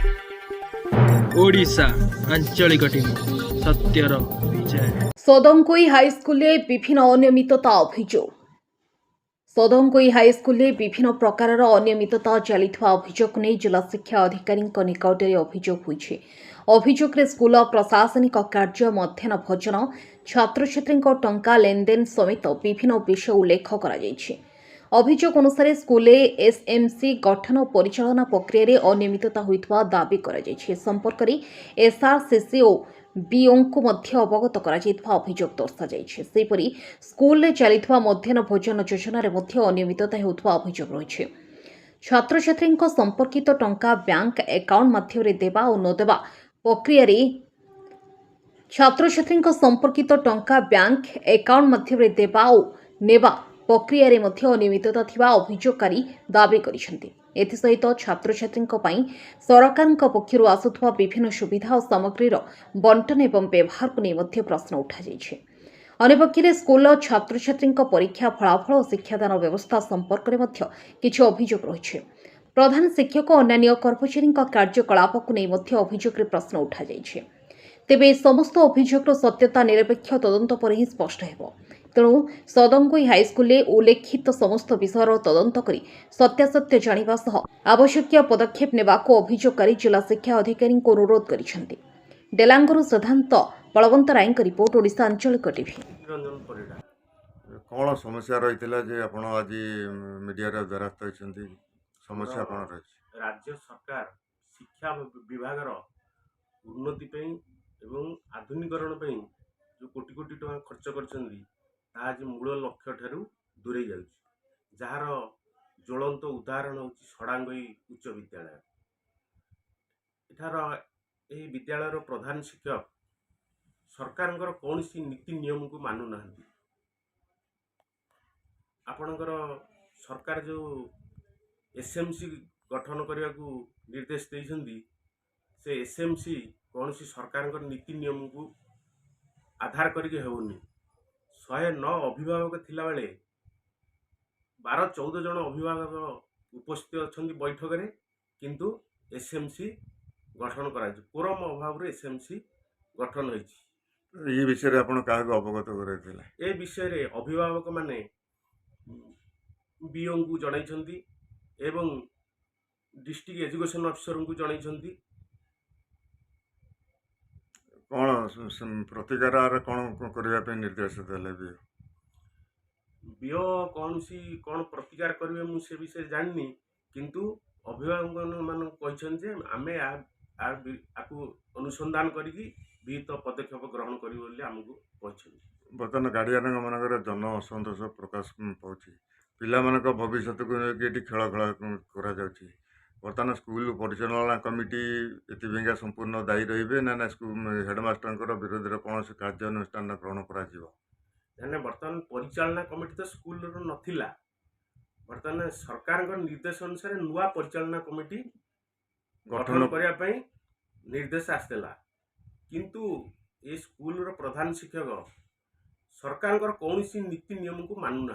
ओडिशा आंचलिक टीम सत्यर विजय। सदंकोई हाईस्कल विभिन्न अनियमितता अभियोग सदंकोई हाईस्कल विभिन्न प्रकार अनियमितता चलता अभियोग नहीं जिला शिक्षा अधिकारी निकट में अभियोग होइछि। अभियोगे स्कूल प्रशासनिक कार्य मध्याह्न भोजन छात्र छात्री टंका लेनदेन समेत विभिन्न विषय उल्लेख कर अभियोग अनुसार स्कूल एसएमसी गठन और परिचालना प्रक्रिया अनियमितता होइतबा दाबी कर संपर्क में एसआरसीसी और बीओं को मध्य अवगत करा अभियोग दर्शाଯାଇଛି। सेहीपरि स्कूल चलिथिबा मध्याह्न भोजन योजन मध्य अनियमितता हेउथबा अभियोग रहिछि। छात्र छात्री संपर्कित टंका बैंक अकाउंट माध्यम देवा और नदेवा प्रक्रिया छात्र छात्री संपर्कित टंका बैंक अकाउंट माध्यम देवा और नेवा प्रक्रिया अनियमितता थिबा अभियोगकारी दाबी करिसेंति। एसहित छात्र छात्री सरकार पक्षर आसुवा विभिन्न सुविधा और सामग्रीर बंटन एवं व्यवहार को नहीं प्रश्न उठाଯାଇଛି। अन्यपक्षे स्कूल छात्र छात्री परीक्षा फलाफल और शिक्षादान व्यवस्था संपर्क में किछि अभियोग रही। प्रधान शिक्षक और अन्य कर्मचारी कार्यकलाप को नहीं अभियोग प्रश्न उठाଯାଇଛି। तेबे समस्त अभियोगर सत्यता निरपेक्ष तदंत पर ही स्पष्ट हेबो। तेणु सदंकोई हाईस्कल उल्लेखित समस्त विषय तदंत कर सत्यासत्य जानिबा सह आवश्यक पदक्षेप नेबाको अभियोगकारी जिला शिक्षा अधिकारी को अनुरोध करिसेंति। डेलांगरू सिद्धांत बलवंत राय रिपोर्ट ओडिशा आंचलिक टीवी। कौन समस्या रही जे आपण आज मीडिया रे द्वारस्थ होइछंती समस्या कौन रही? राज्य सरकार शिक्षा विभाग उन्नति एवं आधुनिकरण जो कोटी कोटी टका खर्च करछंती आज मूल लक्ष्य ठारू दूरे जाउछि। जार ज्वलंत उदाहरण होछि सडांगई उच्च विद्यालय। एठार एही विद्यालयर प्रधान शिक्षक सरकारंकर कौनसी नीति नियम को मानु नाहंती। आपणकर सरकार जो एसएमसी गठन करने को निर्देश देइछंती से एसएमसी कौनसी सरकार नीति नियम को आधार करके हेउनी। 109 अभिभावक थिला बेले 12-14 जन अभिभावक उपस्थित अछंती बैठक रे, किंतु एसएमसी गठन कराई कोरम अभाव रे एसएमसी गठन होइछि। ये विषय रे आपण काहे अवगत करैथिला? ए विषय रे अभिभावक माने बीओ को जणाइछंती एवं डिस्ट्रिक्ट एजुकेशन ऑफिसर को जणाइछंती। कौन प्रतिकार कौन करने निर्देश देले बीओ कौन प्रतिकार करेंगे मुझे विषय जाननी, किंतु अभिभावक मान कहते आमे आपको अनुसंधान करी विहित पदक्षेप ग्रहण करूँ। बर्तमान गार्डियन मानक जन असंतोष प्रकाश पाँच पिला भविष्य को लेकिन खेल खेल कर बर्तमान स्कूल परिचालना कमिटी एथिका संपूर्ण दायी रही ना हेडमास्टर विरोध में कौन कार्यानुष्ठान ग्रहण कर? बर्तमान परिचालना कमिटी तो स्कूल नथिला। बर्तमान सरकार निर्देश अनुसार नुआ परिचालना कमिटी गठन करने निर्देश आसला, किंतु ये स्कूल प्रधान शिक्षक सरकार कौन नीति नियम को मानु ना।